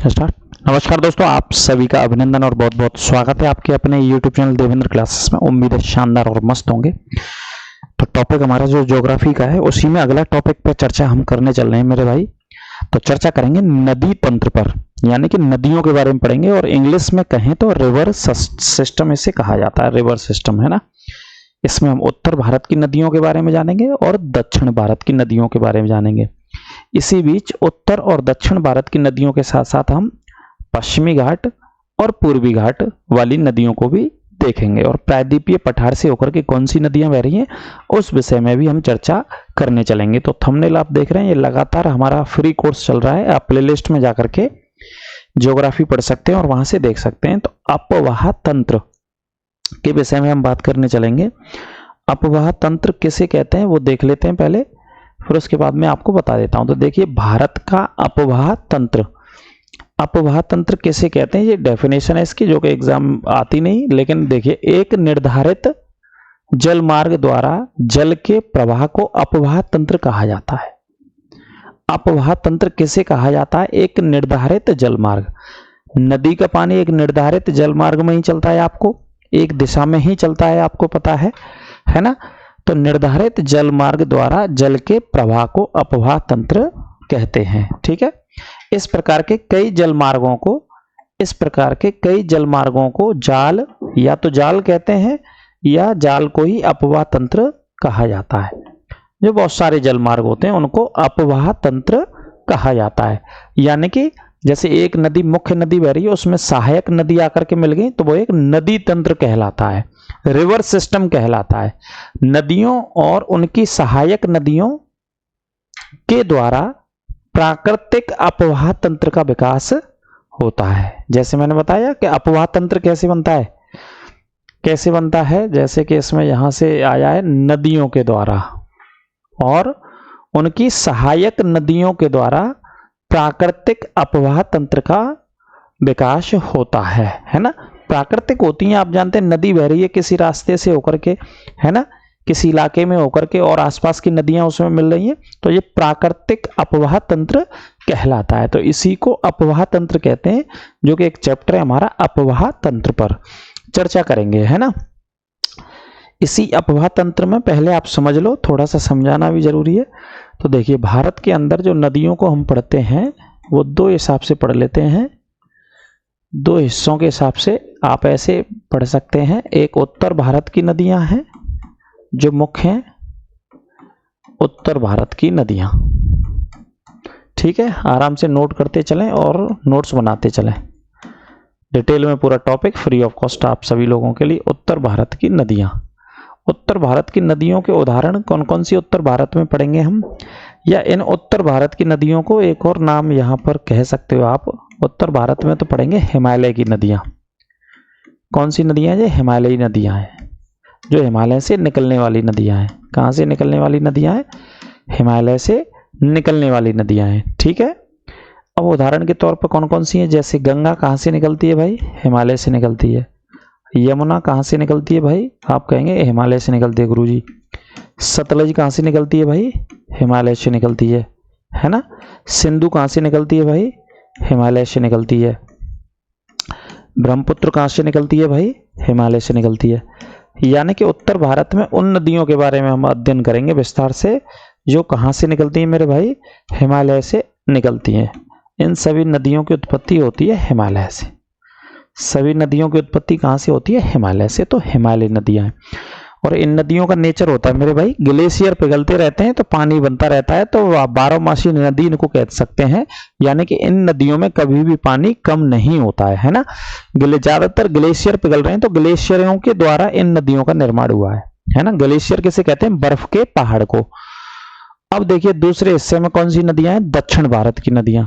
Start. नमस्कार दोस्तों, आप सभी का अभिनंदन और बहुत बहुत स्वागत है आपके अपने YouTube चैनल देवेंद्र क्लासेस में। उम्मीद है शानदार और मस्त होंगे। तो टॉपिक हमारा जो ज्योग्राफी का है उसी में अगला टॉपिक पे चर्चा हम करने चल रहे हैं मेरे भाई। तो चर्चा करेंगे नदी तंत्र पर, यानी कि नदियों के बारे में पढ़ेंगे और इंग्लिश में कहें तो रिवर सिस्टम इसे कहा जाता है, रिवर सिस्टम है ना। इसमें हम उत्तर भारत की नदियों के बारे में जानेंगे और दक्षिण भारत की नदियों के बारे में जानेंगे। इसी बीच उत्तर और दक्षिण भारत की नदियों के साथ साथ हम पश्चिमी घाट और पूर्वी घाट वाली नदियों को भी देखेंगे और प्रायद्वीपीय पठार से होकर के कौन सी नदियां बह रही हैं उस विषय में भी हम चर्चा करने चलेंगे। तो थंबनेल आप देख रहे हैं, ये लगातार हमारा फ्री कोर्स चल रहा है। आप प्लेलिस्ट में जाकर के ज्योग्राफी पढ़ सकते हैं और वहां से देख सकते हैं। तो अपवाह तंत्र के विषय में हम बात करने चलेंगे। अपवाह तंत्र किसे कहते हैं वो देख लेते हैं पहले, फिर उसके बाद मैं आपको बता देता हूं। तो देखिए, भारत का अपवाह तंत्र, अपवाह तंत्र किसे कहते हैं, ये डेफिनेशन है इसकी जो कि एग्जाम आती नहीं, लेकिन देखिए, एक निर्धारित जल मार्ग द्वारा जल के प्रवाह को अपवाह तंत्र कहा जाता है। अपवाह तंत्र किसे कहा जाता है? एक निर्धारित जल मार्ग। नदी का पानी एक निर्धारित जल मार्ग में ही चलता है, आपको एक दिशा में ही चलता है, आपको पता है ना। तो निर्धारित जल मार्ग द्वारा जल के प्रवाह को अपवाह तंत्र कहते हैं। ठीक है, इस प्रकार के कई जल मार्गों को जाल या तो जाल कहते हैं या जाल को ही अपवाह तंत्र कहा जाता है। जो बहुत सारे जल मार्ग होते हैं उनको अपवाह तंत्र कहा जाता है। यानी कि जैसे एक नदी, मुख्य नदी बह रही है, उसमें सहायक नदी आकर के मिल गई तो वो एक नदी तंत्र कहलाता है, रिवर सिस्टम कहलाता है। नदियों और उनकी सहायक नदियों के द्वारा प्राकृतिक अपवाह तंत्र का विकास होता है। जैसे मैंने बताया कि अपवाह तंत्र कैसे बनता है, जैसे कि इसमें यहां से आया है नदियों के द्वारा और उनकी सहायक नदियों के द्वारा प्राकृतिक अपवाह तंत्र का विकास होता है ना। प्राकृतिक होती हैं, आप जानते हैं, नदी बह रही है किसी रास्ते से होकर के, है ना, किसी इलाके में होकर के और आसपास की नदियां उसमें मिल रही हैं, तो ये प्राकृतिक अपवाह तंत्र कहलाता है। तो इसी को अपवाह तंत्र कहते हैं, जो कि एक चैप्टर है हमारा अपवाह तंत्र पर चर्चा करेंगे, है ना। इसी अपवाह तंत्र में पहले आप समझ लो, थोड़ा सा समझाना भी जरूरी है। तो देखिए, भारत के अंदर जो नदियों को हम पढ़ते हैं वो दो हिसाब से पढ़ लेते हैं, दो हिस्सों के हिसाब से आप ऐसे पढ़ सकते हैं। एक उत्तर भारत की नदियां हैं जो मुख्य हैं, उत्तर भारत की नदियां। ठीक है, आराम से नोट करते चलें और नोट्स बनाते चलें। डिटेल में पूरा टॉपिक फ्री ऑफ कॉस्ट आप सभी लोगों के लिए। उत्तर भारत की नदियां, उत्तर भारत की नदियों के उदाहरण कौन कौन सी उत्तर भारत में पढ़ेंगे हम, या इन उत्तर भारत की नदियों को एक और नाम यहां पर कह सकते हो आप। उत्तर भारत में तो पढ़ेंगे हिमालय की नदियां। कौन सी नदियां हैं? हिमालयी नदियां हैं, जो हिमालय से निकलने वाली नदियां हैं। कहां से निकलने वाली नदियां हैं? हिमालय से निकलने वाली नदियां हैं। ठीक है, अब उदाहरण के तौर पर कौन कौन सी हैं? जैसे गंगा कहां से निकलती है भाई? हिमालय से निकलती है। यमुना कहां से निकलती है भाई? आप कहेंगे हिमालय से निकलती है गुरुजी। सतलज कहां से निकलती है भाई? हिमालय से निकलती है ना। सिंधु कहां से निकलती है भाई? हिमालय से निकलती है। ब्रह्मपुत्र कहां से निकलती है भाई? हिमालय से निकलती है। यानी कि उत्तर भारत में उन नदियों के बारे में हम अध्ययन करेंगे विस्तार से जो कहां से निकलती हैं मेरे भाई? हिमालय से निकलती हैं। इन सभी नदियों की उत्पत्ति होती है हिमालय से। सभी नदियों की उत्पत्ति कहां से होती है? हिमालय से। तो हिमालय नदियां हैं। और इन नदियों का नेचर होता है मेरे भाई, ग्लेशियर पिघलते रहते हैं तो पानी बनता रहता है, तो आप 12मासी नदी इनको कह सकते हैं। यानी कि इन नदियों में कभी भी पानी कम नहीं होता है ना। ज्यादातर ग्लेशियर पिघल रहे हैं, तो ग्लेशियरों के द्वारा इन नदियों का निर्माण हुआ है ना। ग्लेशियर किसे कहते हैं? बर्फ के पहाड़ को। अब देखिए, दूसरे हिस्से में कौन सी नदियां हैं? दक्षिण भारत की नदियां।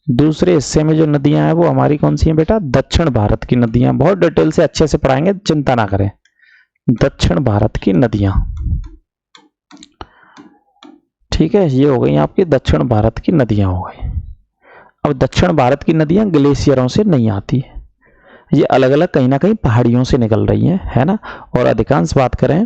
दूसरे हिस्से में जो नदियां हैं वो हमारी कौन सी हैं बेटा? दक्षिण भारत की नदियां। बहुत डिटेल से अच्छे से पढ़ाएंगे, चिंता ना करें। दक्षिण भारत की नदियां, ठीक है, ये हो गई आपकी दक्षिण भारत की नदियां हो गई। अब दक्षिण भारत की नदियां ग्लेशियरों से नहीं आती है, ये अलग अलग कहीं ना कहीं पहाड़ियों से निकल रही हैं, है ना। और अधिकांश बात करें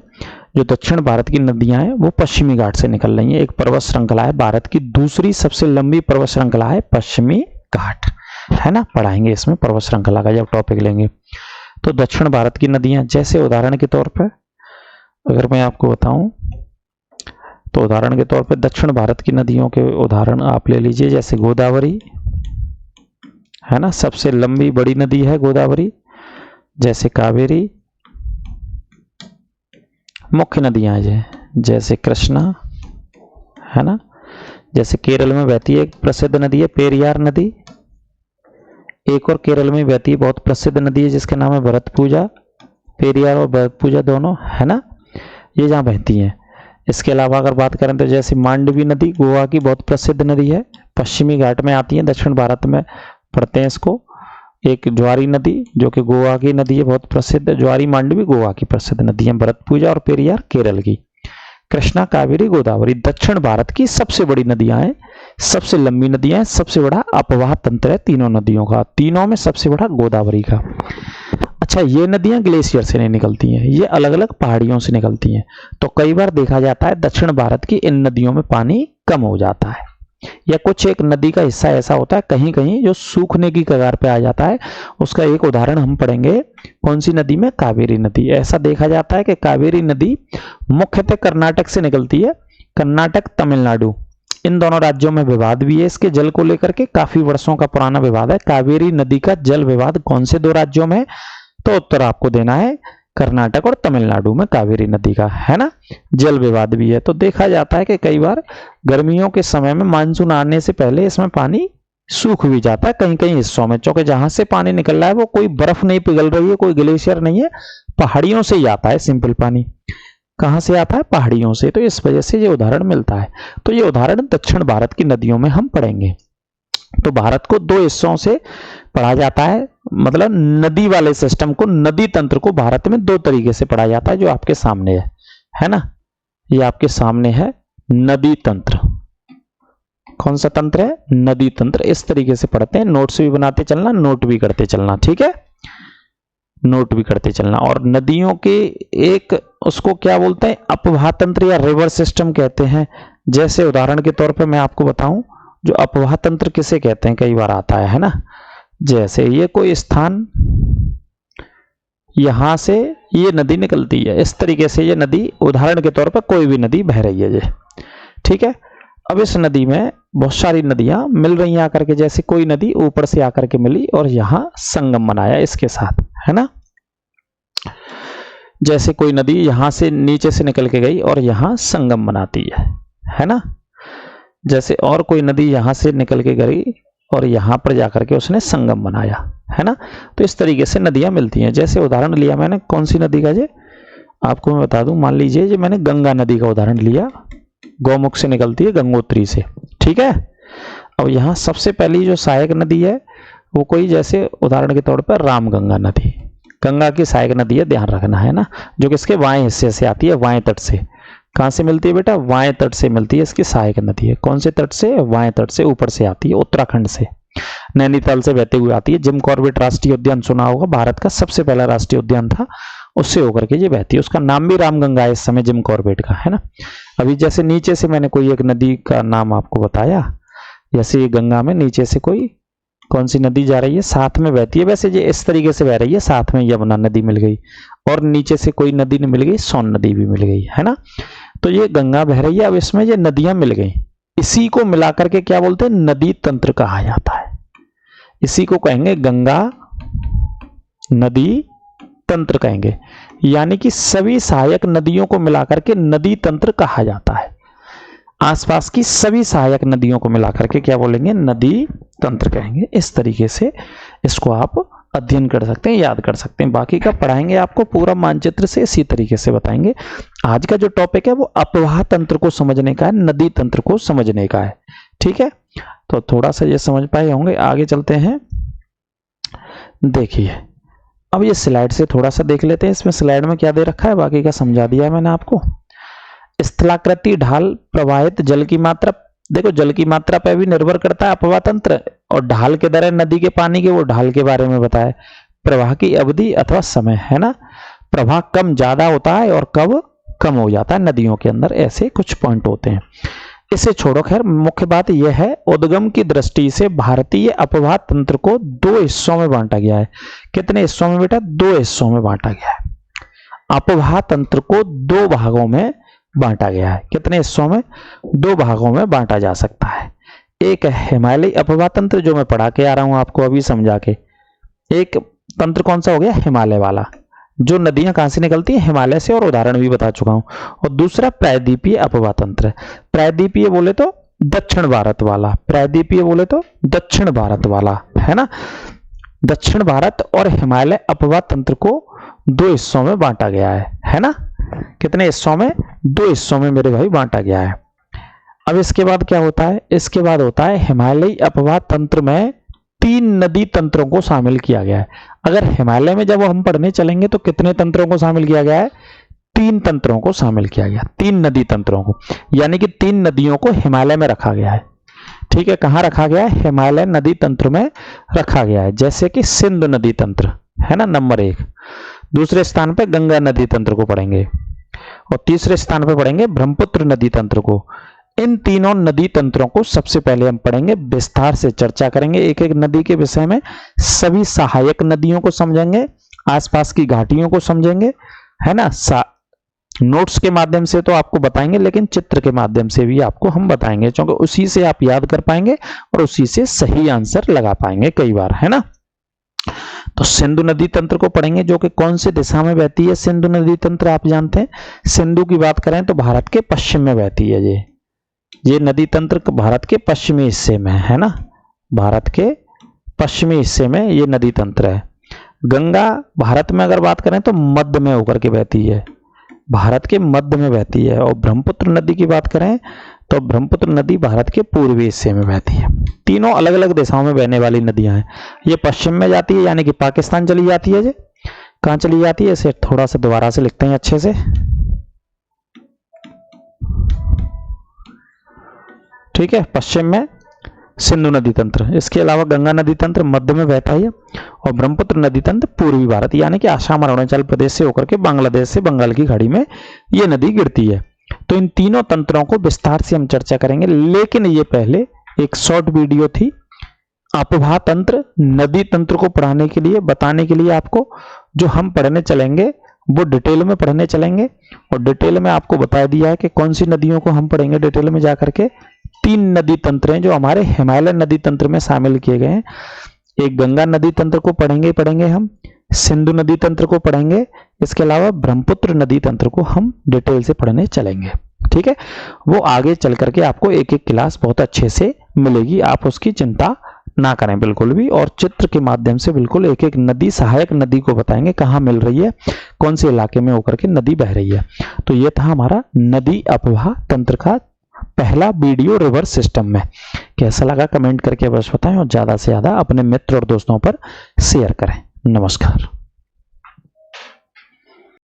जो दक्षिण भारत की नदियां हैं वो पश्चिमी घाट से निकल रही हैं। एक पर्वत श्रृंखला है, भारत की दूसरी सबसे लंबी पर्वत श्रृंखला है पश्चिमी घाट, है ना, पढ़ाएंगे इसमें पर्वत श्रृंखला का जब टॉपिक लेंगे। तो दक्षिण भारत की नदियां, जैसे उदाहरण के तौर पर अगर मैं आपको बताऊं तो उदाहरण के तौर पर दक्षिण भारत की नदियों के उदाहरण आप ले लीजिए, जैसे गोदावरी, है ना, सबसे लंबी बड़ी नदी है गोदावरी, जैसे कावेरी, मुख्य नदियां जैसे कृष्णा, है ना, जैसे केरल में बहती है एक प्रसिद्ध नदी है पेरियार नदी, एक और केरल में बहती है बहुत प्रसिद्ध नदी है जिसका नाम है भरतपुजा, पेरियार और भरतपुजा दोनों, है ना, ये जहाँ बहती हैं। इसके अलावा अगर बात करें तो जैसे मांडवी नदी गोवा की बहुत प्रसिद्ध नदी है, पश्चिमी घाट में आती है, दक्षिण भारत में पढ़ते हैं इसको। एक ज्वारी नदी जो कि गोवा की नदी है, बहुत प्रसिद्ध, ज्वारी मांडवी गोवा की प्रसिद्ध नदी है, भरतपुजा और पेरियार केरल की। कृष्णा, कावेरी, गोदावरी दक्षिण भारत की सबसे बड़ी नदियां हैं, सबसे लंबी नदियां हैं, सबसे बड़ा अपवाह तंत्र है तीनों नदियों का, तीनों में सबसे बड़ा गोदावरी का। अच्छा, ये नदियां ग्लेशियर से नहीं निकलती हैं, ये अलग अलग पहाड़ियों से निकलती हैं। तो कई बार देखा जाता है दक्षिण भारत की इन नदियों में पानी कम हो जाता है, या कुछ एक नदी का हिस्सा ऐसा होता है कहीं कहीं जो सूखने की कगार पे आ जाता है। उसका एक उदाहरण हम पढ़ेंगे, कौन सी नदी में, कावेरी नदी। ऐसा देखा जाता है कि कावेरी नदी मुख्यतः कर्नाटक से निकलती है, कर्नाटक तमिलनाडु इन दोनों राज्यों में विवाद भी है इसके जल को लेकर के, काफी वर्षों का पुराना विवाद है। कावेरी नदी का जल विवाद कौन से दो राज्यों में, तो उत्तर आपको देना है कर्नाटक और तमिलनाडु में कावेरी नदी का, है ना, जल विवाद भी है। तो देखा जाता है कि कई बार गर्मियों के समय में मानसून आने से पहले इसमें पानी सूख भी जाता है कहीं कहीं हिस्सों में, क्योंकि जहां से पानी निकल रहा है वो कोई बर्फ नहीं पिघल रही है, कोई ग्लेशियर नहीं है, पहाड़ियों से ही आता है सिंपल पानी। कहां से आता है, पहाड़ियों से। तो इस वजह से ये उदाहरण मिलता है। तो ये उदाहरण दक्षिण भारत की नदियों में हम पढ़ेंगे। तो भारत को दो हिस्सों से पढ़ा जाता है, मतलब नदी वाले सिस्टम को, नदी तंत्र को भारत में दो तरीके से पढ़ा जाता है, जो आपके सामने है ना, ये आपके सामने है नदी तंत्र। कौन सा तंत्र है, नदी तंत्र। इस तरीके से पढ़ते हैं, नोट्स भी बनाते चलना, नोट भी करते चलना, ठीक है, नोट भी करते चलना। और नदियों के एक उसको क्या बोलते हैं, अपवाह तंत्र या रिवर सिस्टम कहते हैं। जैसे उदाहरण के तौर पे मैं आपको बताऊं, जो अपवाह तंत्र किसे कहते हैं, कई बार आता है ना, जैसे ये कोई स्थान, यहां से ये नदी निकलती है, इस तरीके से ये नदी, उदाहरण के तौर पर कोई भी नदी बह रही है ये, ठीक है। अब इस नदी में बहुत सारी नदियां मिल रही हैं आकर के, जैसे कोई नदी ऊपर से आकर के मिली और यहां संगम बनाया इसके साथ, है ना, जैसे कोई नदी यहां से नीचे से निकल के गई और यहां संगम बनाती है ना, जैसे और कोई नदी यहां से निकल के गई और यहां पर जाकर के उसने संगम बनाया, है ना। तो इस तरीके से नदियां मिलती हैं। जैसे उदाहरण लिया मैंने कौन सी नदी का, जे आपको मैं बता दूं, मान लीजिए जो मैंने गंगा नदी का उदाहरण लिया, गौमुख से निकलती है, गंगोत्री से, ठीक है। अब यहां सबसे पहली जो सहायक नदी है वो कोई, जैसे उदाहरण के तौर पर रामगंगा नदी, गंगा की सहायक नदी है, ध्यान रखना, है ना, जो कि इसके बाएं हिस्से से आती है, बाएं तट से। कहां से मिलती है बेटा, बाएं तट से मिलती है, इसकी सहायक नदी है। कौन से तट से, बाएं तट से, ऊपर से आती है, उत्तराखंड से, नैनीताल से बहते हुए आती है। जिम कॉर्बेट राष्ट्रीय उद्यान सुना होगा, भारत का सबसे पहला राष्ट्रीय उद्यान था, उससे होकर के ये बहती है। उसका नाम भी रामगंगा है इस समय, जिम कॉर्बेट का, है ना। अभी जैसे नीचे से मैंने कोई एक नदी का नाम आपको बताया, जैसे गंगा में नीचे से कोई कौन सी नदी जा रही है, साथ में बहती है, वैसे ये इस तरीके से बह रही है, साथ में यमुना नदी मिल गई, और नीचे से कोई नदी मिल गई, सोन नदी भी मिल गई, है ना। तो ये गंगा बह रही है, अब इसमें ये नदियां मिल गई, इसी को मिलाकर के क्या बोलते हैं, नदी तंत्र कहा जाता है। इसी को कहेंगे गंगा नदी तंत्र कहेंगे, यानी कि सभी सहायक नदियों को मिलाकर के नदी तंत्र कहा जाता है। आसपास की सभी सहायक नदियों को मिलाकर के क्या बोलेंगे, नदी तंत्र कहेंगे। इस तरीके से इसको आप अध्ययन कर सकते हैं, याद कर सकते हैं। बाकी का पढ़ाएंगे आपको पूरा मानचित्र से, इसी तरीके से बताएंगे। आज का जो टॉपिक है वो अपवाह तंत्र को समझने का है, नदी तंत्र को समझने का है, ठीक है। तो थोड़ा सा ये समझ पाए होंगे। आगे चलते हैं, देखिए अब ये स्लाइड से थोड़ा सा देख लेते हैं, इसमें स्लाइड में क्या दे रखा है, बाकी का समझा दिया है मैंने आपको। स्थलाकृति ढाल प्रवाहित जल की मात्रा, देखो जल की मात्रा पर भी निर्भर करता है अपवाह तंत्र, और ढाल के दर नदी के पानी के, वो ढाल के बारे में बताया। प्रवाह की अवधि अथवा समय, है ना, प्रवाह कम ज्यादा होता है और कब कम हो जाता है नदियों के अंदर, ऐसे कुछ पॉइंट होते हैं। इसे छोड़ो, खैर मुख्य बात यह है उद्गम की दृष्टि से भारतीय अपवाह तंत्र को 2 हिस्सों में बांटा गया है। कितने हिस्सों में बेटा? 2 हिस्सों में बांटा गया है। अपवाह तंत्र को 2 भागों में बांटा गया है। कितने हिस्सों में? 2 भागों में बांटा जा सकता है। एक है हिमालयी अपवाह तंत्र, जो मैं पढ़ा के आ रहा हूं आपको अभी समझा के। एक तंत्र कौन सा हो गया? हिमालय वाला, जो नदियां कहां से निकलती हैं? हिमालय से, और उदाहरण भी बता चुका हूं। और दूसरा प्रायद्वीपीय अपवाह तंत्र। प्रायद्वीपीय बोले तो दक्षिण भारत वाला, प्रायद्वीपीय बोले तो दक्षिण भारत वाला, है ना। दक्षिण भारत और हिमालय अपवाह तंत्र को 2 हिस्सों में बांटा गया है ना। कितने हिस्सों में? 2 हिस्सों में मेरे भाई बांटा गया है। अब इसके बाद क्या होता है? इसके बाद होता है हिमालयी अपवाह तंत्र में 3 नदी तंत्रों को शामिल किया गया है। अगर हिमालय में जब हम पढ़ने चलेंगे तो कितने तंत्रों को शामिल किया गया है? 3 तंत्रों को शामिल किया गया, 3 नदी तंत्रों को, यानी कि 3 नदियों को हिमालय में रखा गया है। ठीक है, कहां रखा गया है? हिमालय नदी तंत्र में रखा गया है। जैसे कि सिंधु नदी तंत्र है ना, नंबर 1। दूसरे स्थान पे गंगा नदी तंत्र को पढ़ेंगे, और तीसरे स्थान पे पढ़ेंगे ब्रह्मपुत्र नदी तंत्र को। इन तीनों नदी तंत्रों को सबसे पहले हम पढ़ेंगे, विस्तार से चर्चा करेंगे एक एक नदी के विषय में। सभी सहायक नदियों को समझेंगे, आसपास की घाटियों को समझेंगे, है ना। नोट्स के माध्यम से तो आपको बताएंगे, लेकिन चित्र के माध्यम से भी आपको हम बताएंगे, क्योंकि उसी से आप याद कर पाएंगे और उसी से सही आंसर लगा पाएंगे कई बार, है ना। तो सिंधु नदी तंत्र को पढ़ेंगे, जो कि कौन सी दिशा में बहती है? सिंधु नदी तंत्र आप जानते हैं, सिंधु की बात करें तो भारत के पश्चिम में बहती है। ये नदी तंत्र भारत के पश्चिमी हिस्से में है ना, भारत के पश्चिमी हिस्से में ये नदी तंत्र है। गंगा भारत में अगर बात करें तो मध्य में होकर के बहती है, भारत के मध्य में बहती है। और ब्रह्मपुत्र नदी की बात करें तो ब्रह्मपुत्र नदी भारत के पूर्वी हिस्से में बहती है। तीनों अलग अलग दिशाओं में बहने वाली नदियां हैं। ये पश्चिम में जाती है, यानी कि पाकिस्तान चली जाती है। कहां चली जाती है? इसे थोड़ा सा दोबारा से लिखते हैं अच्छे से। ठीक है, पश्चिम में सिंधु नदी तंत्र, इसके अलावा गंगा नदी तंत्र मध्य में बहता है, और ब्रह्मपुत्र नदी तंत्र पूर्वी भारत, यानी कि आसाम और अरुणाचल प्रदेश से होकर के बांग्लादेश से बंगाल की खाड़ी में ये नदी गिरती है। तो इन तीनों तंत्रों को विस्तार से हम चर्चा करेंगे, लेकिन ये पहले एक शॉर्ट वीडियो थी अपवाह तंत्र, नदी तंत्र को पढ़ाने के लिए, बताने के लिए आपको। जो हम पढ़ने चलेंगे वो डिटेल में पढ़ने चलेंगे, और डिटेल में आपको बता दिया है कि कौन सी नदियों को हम पढ़ेंगे डिटेल में जाकर के। 3 नदी तंत्र हैं जो हमारे हिमालय नदी तंत्र में शामिल किए गए हैं। एक गंगा नदी तंत्र को पढ़ेंगे हम, सिंधु नदी तंत्र को पढ़ेंगे, इसके अलावा ब्रह्मपुत्र नदी तंत्र को हम डिटेल से पढ़ने चलेंगे। ठीक है, वो आगे चल करके आपको एक एक क्लास बहुत अच्छे से मिलेगी, आप उसकी चिंता ना करें बिल्कुल भी। और चित्र के माध्यम से बिल्कुल एक एक नदी, सहायक नदी को बताएंगे कहाँ मिल रही है, कौन से इलाके में होकर के नदी बह रही है। तो ये था हमारा नदी अपवाह तंत्र का पहला वीडियो रिवर्स सिस्टम में। कैसा लगा कमेंट करके अवश्य बताएं, और ज्यादा से ज्यादा अपने मित्र और दोस्तों पर शेयर करें। नमस्कार।